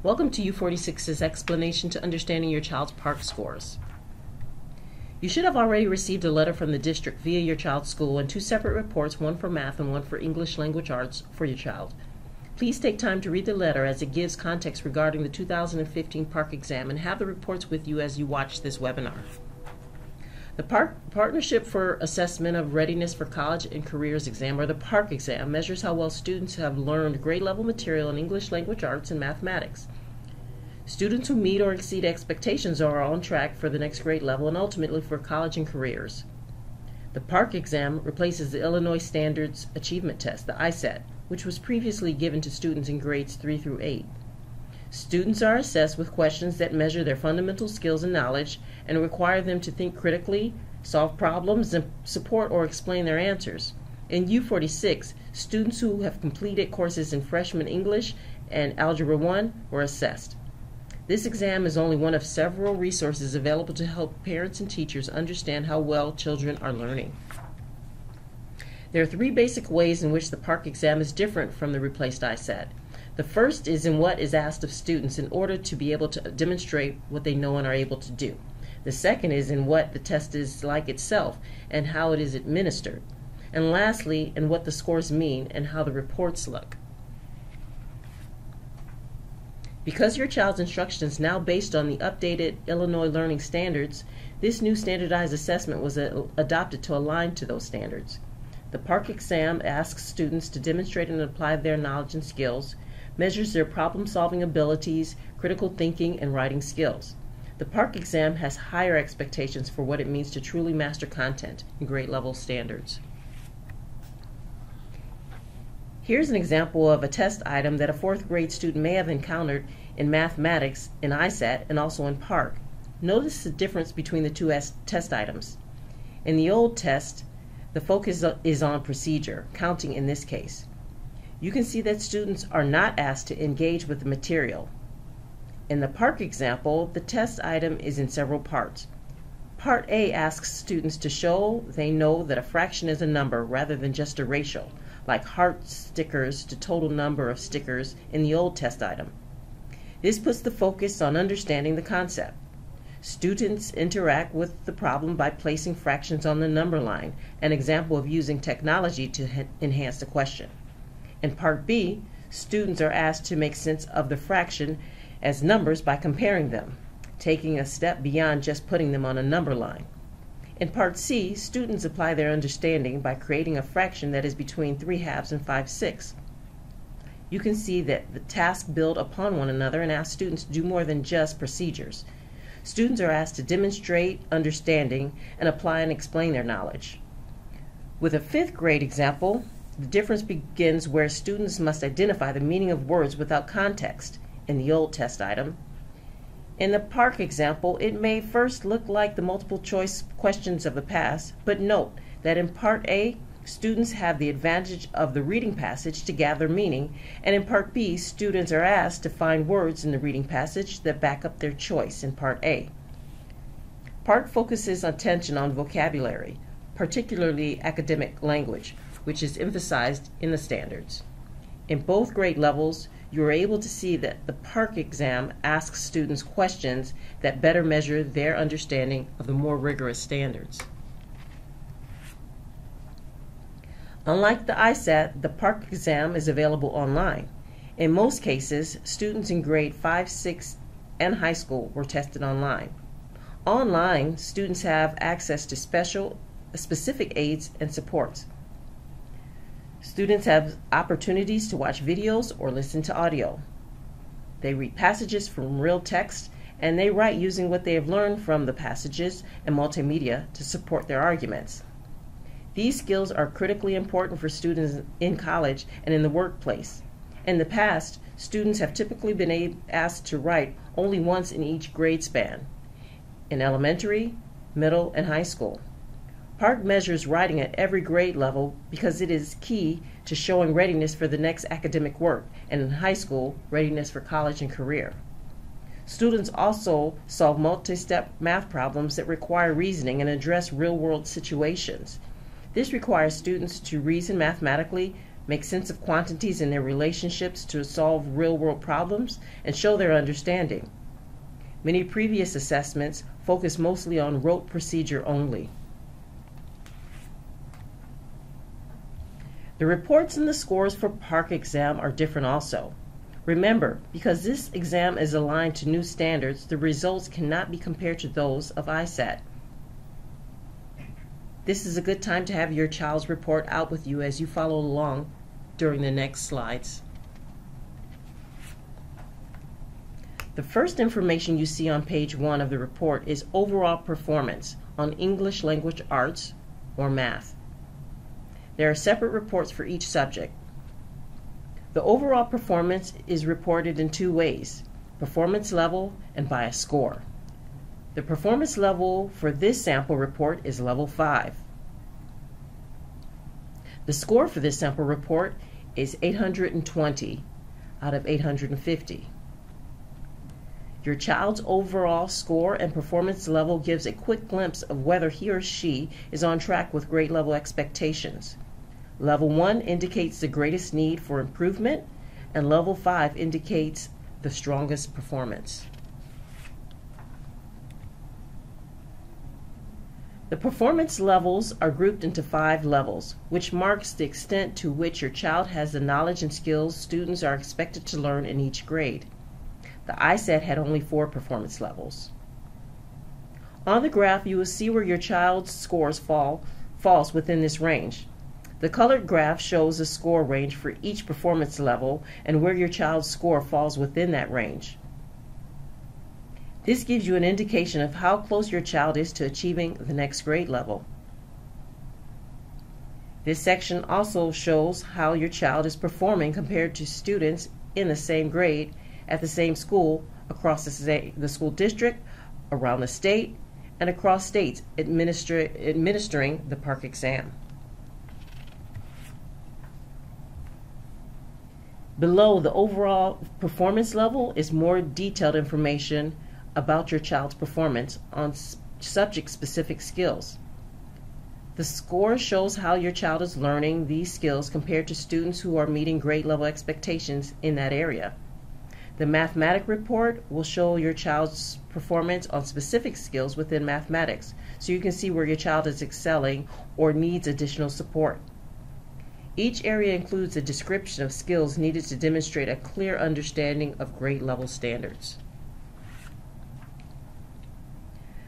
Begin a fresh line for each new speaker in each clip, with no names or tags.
Welcome to U46's explanation to understanding your child's PARCC scores. You should have already received a letter from the district via your child's school and two separate reports, one for math and one for English language arts for your child. Please take time to read the letter as it gives context regarding the 2015 PARCC exam and have the reports with you as you watch this webinar. The Partnership for Assessment of Readiness for College and Careers exam, or the PARCC exam, measures how well students have learned grade-level material in English language arts and mathematics. Students who meet or exceed expectations are on track for the next grade level and ultimately for college and careers. The PARCC exam replaces the Illinois Standards Achievement Test, the ISAT, which was previously given to students in grades 3 through 8. Students are assessed with questions that measure their fundamental skills and knowledge and require them to think critically, solve problems, and support or explain their answers. In U46, students who have completed courses in freshman English and Algebra 1 were assessed. This exam is only one of several resources available to help parents and teachers understand how well children are learning. There are three basic ways in which the PARCC exam is different from the replaced ISAT. The first is in what is asked of students in order to be able to demonstrate what they know and are able to do. The second is in what the test is like itself and how it is administered. And lastly, in what the scores mean and how the reports look. Because your child's instruction is now based on the updated Illinois Learning Standards, this new standardized assessment was adopted to align to those standards. The PARCC exam asks students to demonstrate and apply their knowledge and skills, measures their problem-solving abilities, critical thinking, and writing skills. The PARCC exam has higher expectations for what it means to truly master content in grade-level standards. Here's an example of a test item that a fourth grade student may have encountered in mathematics, in ISAT, and also in PARCC. Notice the difference between the two test items. In the old test, the focus is on procedure, counting in this case. You can see that students are not asked to engage with the material. In the PARCC example, the test item is in several parts. Part A asks students to show they know that a fraction is a number rather than just a ratio, like heart stickers to total number of stickers in the old test item. This puts the focus on understanding the concept. Students interact with the problem by placing fractions on the number line, an example of using technology to enhance the question. In Part B, students are asked to make sense of the fraction as numbers by comparing them, taking a step beyond just putting them on a number line. In Part C, students apply their understanding by creating a fraction that is between 3/2 and 5/6. You can see that the tasks build upon one another and ask students to do more than just procedures. Students are asked to demonstrate understanding and apply and explain their knowledge. With a fifth grade example, the difference begins where students must identify the meaning of words without context in the old test item. In the PARCC example, it may first look like the multiple choice questions of the past, but note that in Part A, students have the advantage of the reading passage to gather meaning, and in Part B, students are asked to find words in the reading passage that back up their choice in Part A. PARCC focuses attention on vocabulary, particularly academic language, which is emphasized in the standards. In both grade levels, you are able to see that the PARCC exam asks students questions that better measure their understanding of the more rigorous standards. Unlike the ISAT, the PARCC exam is available online. In most cases, students in grade 5, 6, and high school were tested online. Online, students have access to specific aids and supports. Students have opportunities to watch videos or listen to audio. They read passages from real text, and they write using what they have learned from the passages and multimedia to support their arguments. These skills are critically important for students in college and in the workplace. In the past, students have typically been asked to write only once in each grade span, in elementary, middle, and high school. PARCC measures writing at every grade level because it is key to showing readiness for the next academic work, and in high school, readiness for college and career. Students also solve multi-step math problems that require reasoning and address real-world situations. This requires students to reason mathematically, make sense of quantities and their relationships to solve real-world problems, and show their understanding. Many previous assessments focus mostly on rote procedure only. The reports and the scores for PARCC exam are different also. Remember, because this exam is aligned to new standards, the results cannot be compared to those of ISAT. This is a good time to have your child's report out with you as you follow along during the next slides. The first information you see on page 1 of the report is overall performance on English language arts or math. There are separate reports for each subject. The overall performance is reported in two ways: performance level and by a score. The performance level for this sample report is level 5. The score for this sample report is 820 out of 850. Your child's overall score and performance level gives a quick glimpse of whether he or she is on track with grade level expectations. Level 1 indicates the greatest need for improvement, and level 5 indicates the strongest performance. The performance levels are grouped into 5 levels, which marks the extent to which your child has the knowledge and skills students are expected to learn in each grade. The ISAT had only 4 performance levels. On the graph, you will see where your child's scores falls within this range. The colored graph shows the score range for each performance level and where your child's score falls within that range. This gives you an indication of how close your child is to achieving the next grade level. This section also shows how your child is performing compared to students in the same grade at the same school across the school district, around the state, and across states administering the PARCC exam. Below the overall performance level is more detailed information about your child's performance on subject-specific skills. The score shows how your child is learning these skills compared to students who are meeting grade level expectations in that area. The mathematics report will show your child's performance on specific skills within mathematics, so you can see where your child is excelling or needs additional support. Each area includes a description of skills needed to demonstrate a clear understanding of grade level standards.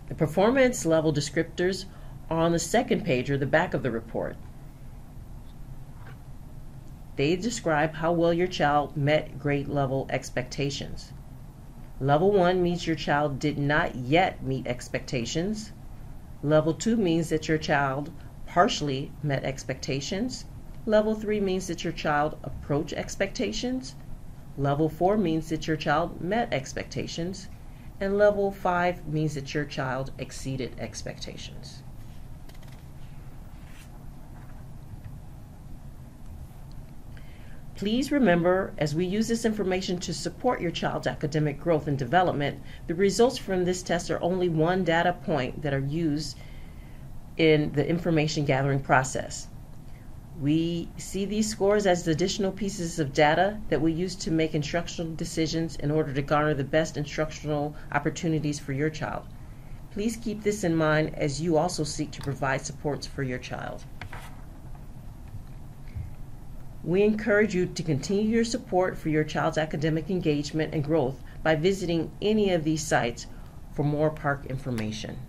The performance level descriptors are on the second page or the back of the report. They describe how well your child met grade level expectations. Level 1 means your child did not yet meet expectations. Level 2 means that your child partially met expectations. Level 3 means that your child approached expectations. Level 4 means that your child met expectations. And level 5 means that your child exceeded expectations. Please remember, as we use this information to support your child's academic growth and development, the results from this test are only one data point that are used in the information gathering process. We see these scores as additional pieces of data that we use to make instructional decisions in order to garner the best instructional opportunities for your child. Please keep this in mind as you also seek to provide supports for your child. We encourage you to continue your support for your child's academic engagement and growth by visiting any of these sites for more PARCC information.